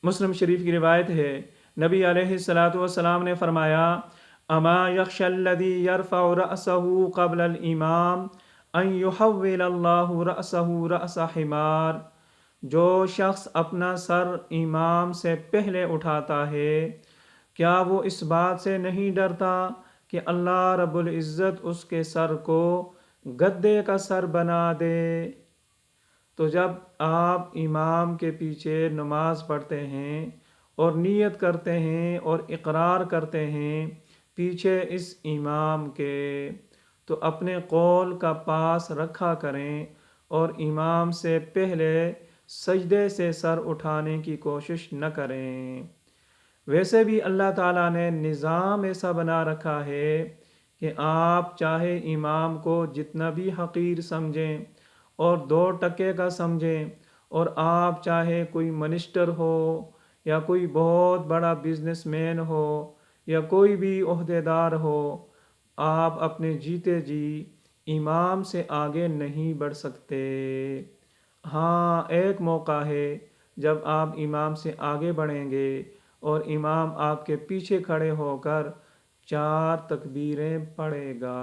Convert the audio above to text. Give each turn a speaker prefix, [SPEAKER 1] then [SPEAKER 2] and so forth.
[SPEAKER 1] مسلم شریف کی روایت ہے، نبی علیہ الصلاۃ والسلام نے فرمایا، اما یخشى الذی یرفع رأسه قبل الامام ان یحول اللہ رأسه رأس حمار۔ جو شخص اپنا سر امام سے پہلے اٹھاتا ہے، کیا وہ اس بات سے نہیں ڈرتا کہ اللہ رب العزت اس کے سر کو گدے کا سر بنا دے؟ تو جب آپ امام کے پیچھے نماز پڑھتے ہیں اور نیت کرتے ہیں اور اقرار کرتے ہیں پیچھے اس امام کے، تو اپنے قول کا پاس رکھا کریں اور امام سے پہلے سجدے سے سر اٹھانے کی کوشش نہ کریں۔ ویسے بھی اللہ تعالیٰ نے نظام ایسا بنا رکھا ہے کہ آپ چاہے امام کو جتنا بھی حقیر سمجھیں اور 2 ٹکے کا سمجھیں، اور آپ چاہے کوئی منسٹر ہو یا کوئی بہت بڑا بزنس مین ہو یا کوئی بھی عہدیدار ہو، آپ اپنے جیتے جی امام سے آگے نہیں بڑھ سکتے۔ ہاں، ایک موقع ہے جب آپ امام سے آگے بڑھیں گے اور امام آپ کے پیچھے کھڑے ہو کر 4 تکبیریں پڑھے گا۔